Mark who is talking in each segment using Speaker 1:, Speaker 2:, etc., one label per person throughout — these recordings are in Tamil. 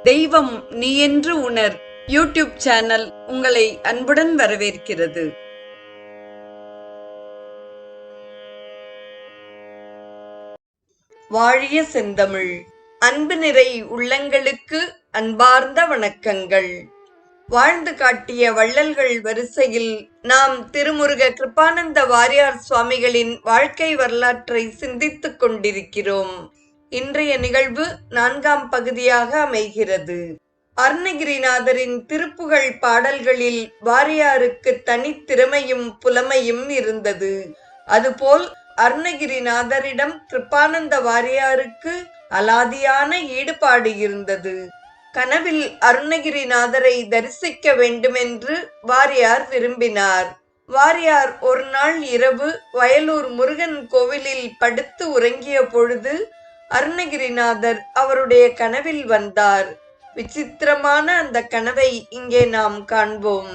Speaker 1: தெய்வம் நீ என்று உணர் யூடியூப் சேனல் உங்களை அன்புடன் வரவேற்கிறது. வாழிய செந்தமிழ். அன்பு நிறை உள்ளங்களுக்கு அன்பார்ந்த வணக்கங்கள். வாழ்ந்து காட்டிய வள்ளல்கள் வரிசையில் நாம் திருமுருக கிருபானந்த வாரியார் சுவாமிகளின் வாழ்க்கை வரலாற்றை சிந்தித்துக் கொண்டிருக்கிறோம். இன்றைய நிகழ்வு 4ஆம் பகுதியாக அமைகிறது. அருணகிரிநாதரின் திருப்புகழ் பாடல்களில் வாரியாருக்கு தனித்திறமையும் புலமையும் இருந்தது. அதுபோல் அருணகிரிநாதரிடம் கிருபானந்த வாரியாருக்கு அலாதியான ஈடுபாடு இருந்தது. கனவில் அருணகிரிநாதரை தரிசிக்க வேண்டுமென்று வாரியார் விரும்பினார். வாரியார் ஒரு நாள் இரவு வயலூர் முருகன் கோவிலில் படுத்து உறங்கிய பொழுது அருணகிரிநாதர் அவருடைய கனவில் வந்தார். விசித்திரமான அந்த கனவை இங்கே நாம் காண்போம்.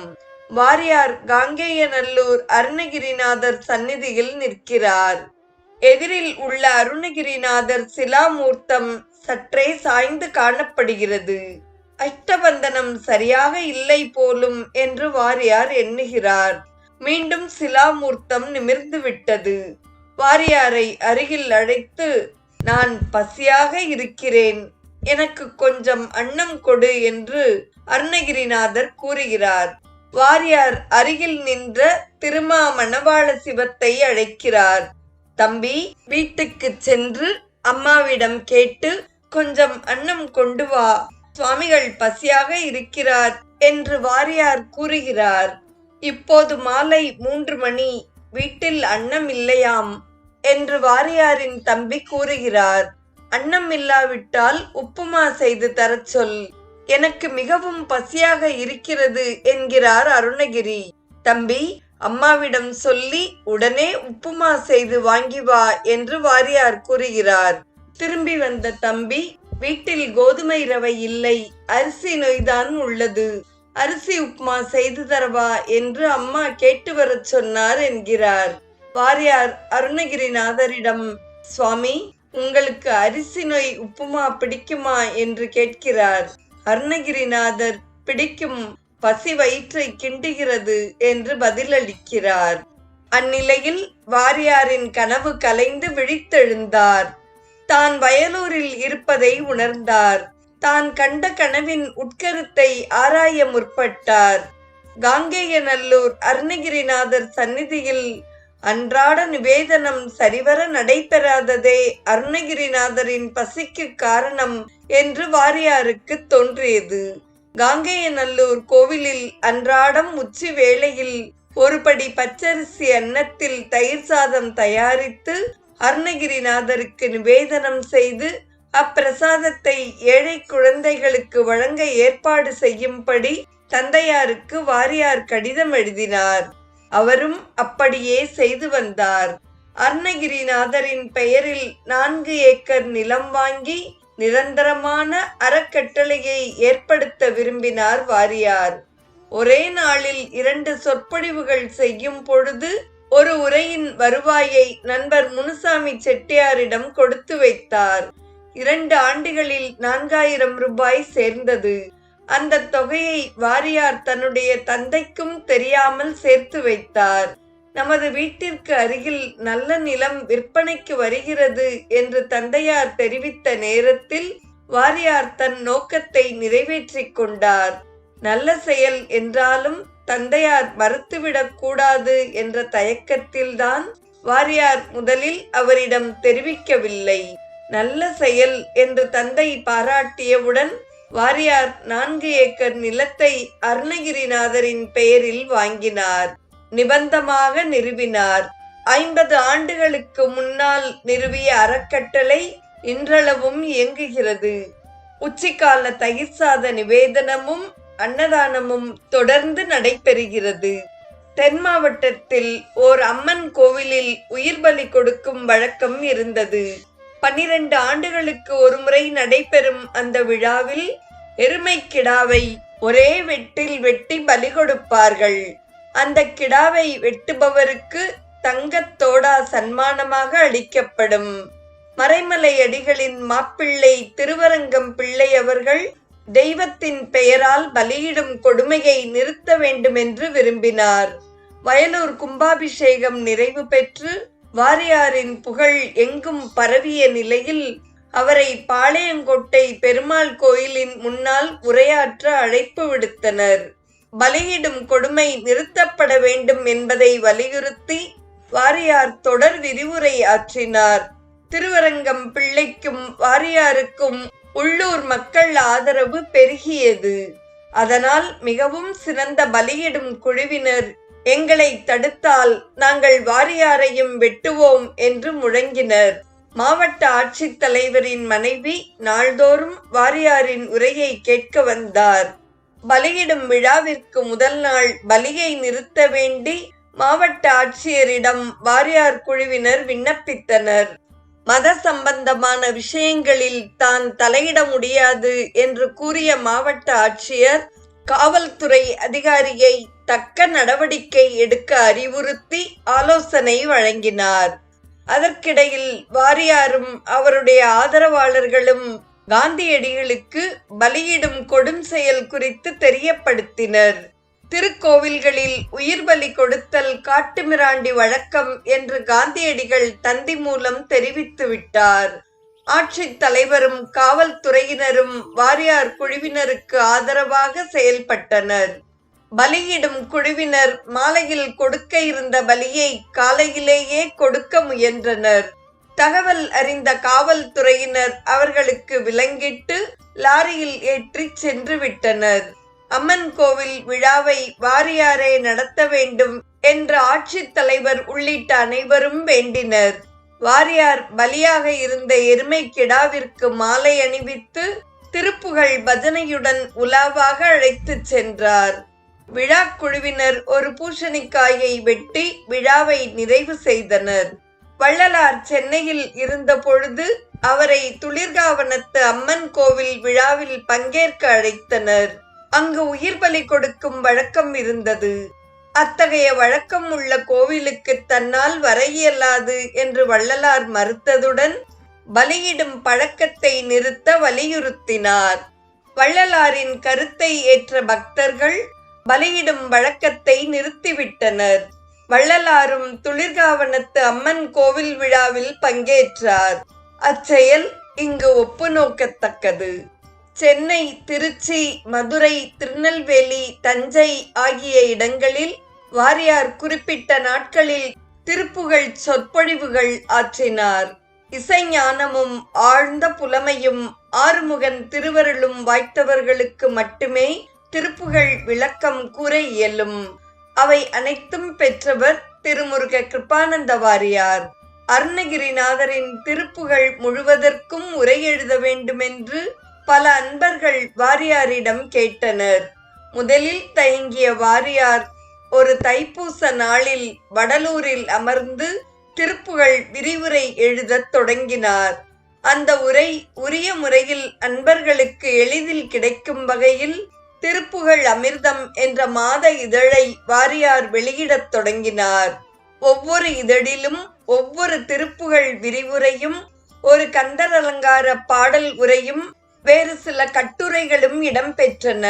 Speaker 1: வாரியார் காங்கேயநல்லூர் அருணகிரிநாதர் சந்நிதியில் நிற்கிறார். எதிரில் உள்ள அருணகிரிநாதர் சிலாமூர்த்தம் சற்றே சாய்ந்து காணப்படுகிறது. அஷ்டபந்தனம் சரியாக இல்லை போலும் என்று வாரியார் எண்ணுகிறார். மீண்டும் சிலாமூர்த்தம் நிமிர்ந்து விட்டது. வாரியாரை அருகில் அழைத்து, நான் பசியாக இருக்கிறேன், எனக்கு கொஞ்சம் அன்னம் கொடு என்று அருணகிரிநாதர் கூறுகிறார். வாரியார் அருகில் நின்ற திருமா மணவாள சிவத்தை அழைக்கிறார். தம்பி, வீட்டுக்கு சென்று அம்மாவிடம் கேட்டு கொஞ்சம் அன்னம் கொண்டு வா, சுவாமிகள் பசியாக இருக்கிறார் என்று வாரியார் கூறுகிறார். இப்போது மாலை 3 மணி, வீட்டில் அன்னம் இல்லையாம் என்று வாரியாரின் தம்பி கூறுகிறார். அன்னம் இல்லாவிட்டால் உப்புமா செய்து தரச் சொல், எனக்கு மிகவும் பசியாக இருக்கிறது என்கிறார் அருணகிரி. தம்பி, அம்மாவிடம் சொல்லி உடனே உப்புமா செய்து வாங்கி வா என்று வாரியார் கூறுகிறார். திரும்பி வந்த தம்பி, வீட்டில் கோதுமை ரவை இல்லை, அரிசி நொய்தான் உள்ளது, அரிசி உப்புமா செய்து தரவா என்று அம்மா கேட்டு வரச் சொன்னார் என்கிறார். வாரியார் அருணகிரிநாதரிடம், சுவாமி, உங்களுக்கு அரிசி நொய் உப்புமா பிடிக்குமா என்று கேட்கிறார். அருணகிரிநாதர், பிடிக்கும், பசி வயிற்றை கிண்டுகிறது என்று பதிலளிக்கிறார். அந்நிலையில் வாரியாரின் கனவு கலைந்து விழித்தெழுந்தார். தான் வயலூரில் இருப்பதை உணர்ந்தார். தான் கண்ட கனவின் உட்கருத்தை ஆராய முற்பட்டார். காங்கேயநல்லூர் அருணகிரிநாதர் சந்நிதியில் அன்றாட நிவேதனம் சரிவர நடைபெறாததே அருணகிரிநாதரின் பசிக்கு காரணம் என்று வாரியாருக்கு தோன்றியது. காங்கேயநல்லூர் கோவிலில் அன்றாடம் உச்சி வேளையில் ஒரு படி பச்சரிசி அன்னத்தில் தயிர் சாதம் தயாரித்து அருணகிரிநாதருக்கு நிவேதனம் செய்து அப்பிரசாதத்தை ஏழை குழந்தைகளுக்கு வழங்க ஏற்பாடு செய்யும்படி தந்தையாருக்கு வாரியார் கடிதம் எழுதினார். அவரும் அப்படியே செய்து வந்தார். அருணகிரிநாதரின் பெயரில் 4 ஏக்கர் நிலம் வாங்கி நிரந்தரமான அறக்கட்டளையை ஏற்படுத்த விரும்பினார் வாரியார். ஒரே நாளில் 2 சொற்பொழிவுகள் செய்யும் பொழுது ஒரு உரையின் வருவாயை நண்பர் முனுசாமி செட்டியாரிடம் கொடுத்து வைத்தார். 2 ஆண்டுகளில் 4000 ரூபாய் சேர்ந்தது. அந்த தொகையை வாரியார் தன்னுடைய தந்தைக்கும் தெரியாமல் சேர்த்து வைத்தார். நமது வீட்டிற்கு அருகில் நல்ல நிலம் விற்பனைக்கு வருகிறது என்று தந்தையார் தெரிவித்த நேரத்தில் வாரியார் தன் நோக்கத்தை நிறைவேற்றிக் கொண்டார். நல்ல செயல் என்றாலும் தந்தையார் மறுத்துவிடக் கூடாது என்ற தயக்கத்தில்தான் வாரியார் முதலில் அவரிடம் தெரிவிக்கவில்லை. நல்ல செயல் என்று தந்தை பாராட்டியவுடன் வாரியார் 4 ஏக்கர் நிலத்தை அருணகிரிநாதரின் பெயரில் வாங்கினார். நிபந்தமாக நிறுவினார். 50 ஆண்டுகளுக்கு முன்னால் நிறுவிய அறக்கட்டளை இன்றளவும் இயங்குகிறது. உச்சிக்கால தயிர் சாத நிவேதனமும் அன்னதானமும் தொடர்ந்து நடைபெறுகிறது. தென் மாவட்டத்தில் ஓர் அம்மன் கோவிலில் உயிர் பலி கொடுக்கும் வழக்கம் இருந்தது. 12 ஆண்டுகளுக்கு ஒரு முறை நடைபெறும் அந்த விழாவில் எருமை கிடாவை ஒரே வெட்டில் வெட்டி பலி கொடுப்பார்கள். அந்த கிடாவை வெட்டுபவருக்கு தங்கத்தோடா சன்மானமாக அளிக்கப்படும். மறைமலை அடிகளின் மாப்பிள்ளை திருவரங்கம் பிள்ளை அவர்கள் தெய்வத்தின் பெயரால் பலியிடும் கொடுமையை நிறுத்த வேண்டுமென்று விரும்பினார். வயலூர் கும்பாபிஷேகம் நிறைவு பெற்று வாரியாரின் புகழ் எங்கும் பரவிய நிலையில் அவரை பாளையங்கோட்டை பெருமாள் கோயிலின் முன்னால் உரையாற்ற அழைப்பு விடுத்தனர். பலியிடும் கொடுமை நிறுத்தப்பட வேண்டும் என்பதை வலியுறுத்தி வாரியார் தொடர் விரிவுரை ஆற்றினார். திருவரங்கம் பிள்ளைக்கும் வாரியாருக்கும் உள்ளூர் மக்கள் ஆதரவு பெருகியது. அதனால் மிகவும் சிறந்த பலியிடும் குழுவினர் எங்களை தடுத்தால் நாங்கள் வாரியாரையும் வெட்டுவோம் என்று முழங்கினர். மாவட்ட ஆட்சித்தலைவரின் மனைவி நாள்தோறும் வாரியாரின் உரையை கேட்க வந்தார். பலியிடும் விழாவிற்கு முதல் நாள் பலியை நிறுத்த வேண்டி மாவட்ட ஆட்சியரிடம் வாரியார் குழுவினர் விண்ணப்பித்தனர். மத சம்பந்தமான விஷயங்களில் தான் தலையிட முடியாது என்று கூறிய மாவட்ட ஆட்சியர் காவல்துறை அதிகாரியை தக்க நடவடிக்கை எடுக்க அறிவுறுத்தி ஆலோசனை வழங்கினார். அதற்கிடையில் வாரியாரும் அவருடைய ஆதரவாளர்களும் காந்தியடிகளுக்கு பலியிடும் கொடும் செயல் குறித்து தெரியப்படுத்தினர். திருக்கோவில்களில் உயிர் பலி கொடுத்தல் காட்டுமிராண்டி வழக்கம் என்று காந்தியடிகள் தந்தி மூலம் தெரிவித்து விட்டார். ஆட்சித் தலைவரும் காவல்துறையினரும் வாரியார் குழுவினருக்கு ஆதரவாக செயல்பட்டனர். பலியிடும் குழுவினர் மாலையில் கொடுக்க இருந்த பலியை காலையிலேயே கொடுக்க முயன்றனர். தகவல் அறிந்த காவல்துறையினர் அவர்களுக்கு விலங்கிட்டு லாரியில் ஏற்றி சென்று விட்டனர். அம்மன் கோவில் விழாவை வாரியாரே நடத்த வேண்டும் என்று ஆட்சித்தலைவர் உள்ளிட்ட அனைவரும் வேண்டினர். வாரியார் பலியாக இருந்த எருமை கிடாவிற்கு மாலை அணிவித்து திருப்புகழ் பஜனையுடன் உலாவாக அழைத்து சென்றார். விழா குழுவினர் ஒரு பூசணிக்காயை வெட்டி விழாவை நிறைவு செய்தனர். வள்ளலார் சென்னையில் இருந்த பொழுது அவரை துளிர்காவனத்து அம்மன் கோவில் விழாவில் பங்கேற்க அழைத்தனர். அங்கு உயிர் பலி கொடுக்கும் வழக்கம் இருந்தது. அத்தகைய வழக்கம் உள்ள கோவிலுக்கு தன்னால் வர இயலாது என்று வள்ளலார் மறுத்ததுடன் பலியிடும் பழக்கத்தை நிறுத்த வலியுறுத்தினார். வள்ளலாரின் கருத்தை ஏற்ற பக்தர்கள் பலியிடும் வழக்கத்தை நிறுத்திவிட்டனர். வள்ளலாரும் துளிர்காவனத்து அம்மன் கோவில் விழாவில் பங்கேற்றார். அச்செயல் இங்கு ஒப்பு நோக்கத்தக்கது. சென்னை, திருச்சி, மதுரை, திருநெல்வேலி, தஞ்சை ஆகிய இடங்களில் வாரியார் குறிப்பிட்ட நாட்களில் திருப்புகழ் சொற்பொழிவுகள் ஆற்றினார். இசைஞானமும் ஆழ்ந்த புலமையும் ஆறுமுகன் திருவருளும் வாய்த்தவர்களுக்கு மட்டுமே திருப்புகழ் விளக்கம் கூற இயலும். அவை அனைத்தும் பெற்றவர் திருமுருக கிருபானந்த வாரியார். அருணகிரிநாதரின் திருப்புகழ் முழுவதற்கும் உரை எழுத வேண்டுமென்று பல அன்பர்கள் வாரியாரிடம் கேட்டனர். முதலில் தயங்கிய வாரியார் ஒரு தைப்பூச நாளில் வடலூரில் அமர்ந்து திருப்புகழ் விரிவுரை எழுதத் தொடங்கினார். அந்த உரை உரிய முறையில் அன்பர்களுக்கு எளிதில் கிடைக்கும் வகையில் திருப்புகழ் அமிர்தம் என்ற மாத இதழை வாரியார் வெளியிடத் தொடங்கினார். ஒவ்வொரு இதழிலும் ஒவ்வொரு திருப்புகழ் விரிவுரையும், ஒரு கந்தர் அலங்கார பாடல் உரையும், வேறு சில கட்டுரைகளும் இடம்பெற்றன.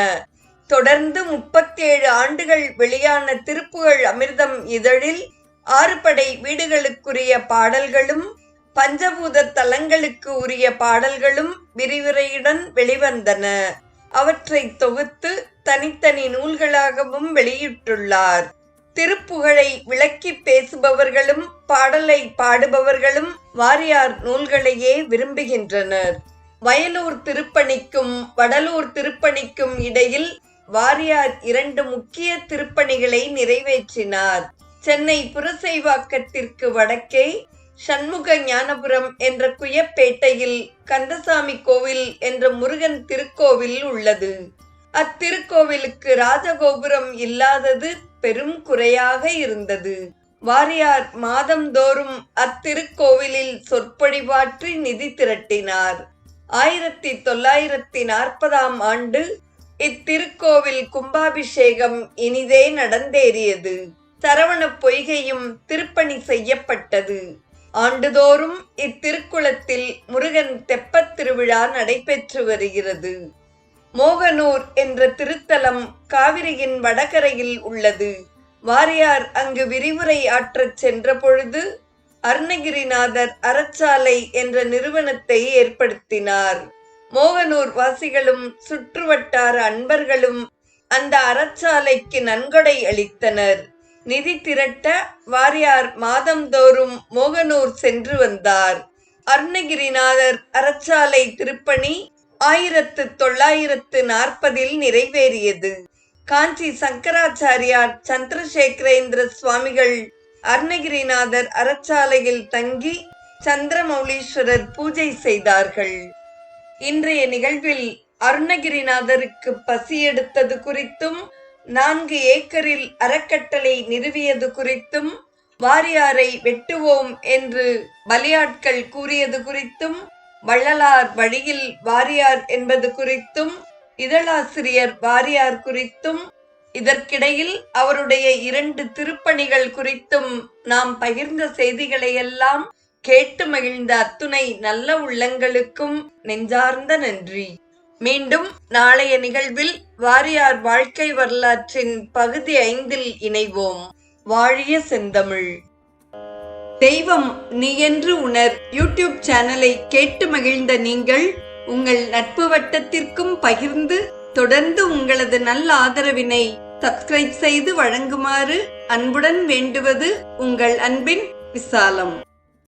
Speaker 1: தொடர்ந்து 37 ஆண்டுகள் வெளியான திருப்புகழ் அமிர்தம் இதழில் 6 படை வீடுகளுக்குரிய பாடல்களும் பஞ்சபூத தலங்களுக்கு உரிய பாடல்களும் விரிவுரையுடன் வெளிவந்தன. அவற்றை தொகுத்து தனித்தனி நூல்களாகவும் வெளியிட்டுள்ளார். திருப்புகழை விளக்கி பேசுபவர்களும் பாடலை பாடுபவர்களும் வாரியார் நூல்களையே விரும்புகின்றனர். வயலூர் திருப்பணிக்கும் வடலூர் திருப்பணிக்கும் இடையில் வாரியார் 2 முக்கிய திருப்பணிகளை நிறைவேற்றினார். சென்னை புரசைவாக்கத்திற்கு வடக்கே சண்முக ஞானபுரம் என்ற குயப்பேட்டையில் கந்தசாமி கோவில் என்ற முருகன் திருக்கோவில் உள்ளது. அத்திருக்கோவிலுக்கு ராஜகோபுரம் இல்லாதது பெரும் குறையாக இருந்தது. வாரியார் மாதந்தோறும் அத்திருக்கோவிலில் சொற்பொழிவாற்றி நிதி திரட்டினார். 1940ஆம் ஆண்டு இத்திருக்கோவில் கும்பாபிஷேகம் இனிதே நடந்தேறியது. சரவண பொய்கையும் திருப்பணி செய்யப்பட்டது. ஆண்டுதோறும் இத்திருக்குளத்தில் முருகன் தெப்பத் திருவிழா நடைபெற்று வருகிறது. மோகனூர் என்ற திருத்தலம் காவிரியின் வடகரையில் உள்ளது. வாரியார் அங்கு விரிவுரை ஆற்றச் சென்ற பொழுது அருணகிரிநாதர் அறச்சாலை என்ற நிறுவனத்தை ஏற்படுத்தினார். மோகனூர் வாசிகளும் சுற்றுவட்டார அன்பர்களும் அந்த அறச்சாலைக்கு நன்கொடை அளித்தனர். நிதி திரட்ட வாரியார் மாதந்தோறும் மோகனூர் சென்று வந்தார். அருணகிரிநாதர் அறச்சாலை திருப்பணி 1940 நிறைவேறியது. காஞ்சி சங்கராச்சாரியார் சந்திரசேகரேந்திர சுவாமிகள் அருணகிரிநாதர் அறச்சாலையில் தங்கி சந்திரமௌலீஸ்வரர் பூஜை செய்தார்கள். இன்றைய நிகழ்வில் அருணகிரிநாதருக்கு பசி எடுத்தது குறித்தும் 4 ஏக்கரில் அறக்கட்டளை நிறுவியது குறித்தும் வாரியாரை வெட்டுவோம் என்று பலியாட்கள் கூறியது குறித்தும் வள்ளலார் வழியில் வாரியார் என்பது குறித்தும் இதழாசிரியர் வாரியார் குறித்தும் இதற்கிடையில் அவருடைய 2 திருப்பணிகள் குறித்தும் நாம் பகிர்ந்த செய்திகளையெல்லாம் கேட்டு மகிழ்ந்த அத்துணை நல்ல உள்ளங்களுக்கும் நெஞ்சார்ந்த நன்றி. மீண்டும் நாளைய நிகழ்வில் வாரியார் வாழ்க்கை வரலாற்றின் பகுதி 5 இணைவோம். வாழிய செந்தமிழ். தெய்வம் நீ என்று உணர் யூடியூப் சேனலை கேட்டு மகிழ்ந்த நீங்கள் உங்கள் நட்பு வட்டத்திற்கும் பகிர்ந்து தொடர்ந்து உங்களது நல்ல ஆதரவினை சப்ஸ்கிரைப் செய்து வழங்குமாறு அன்புடன் வேண்டுவது உங்கள் அன்பின் விசாலம்.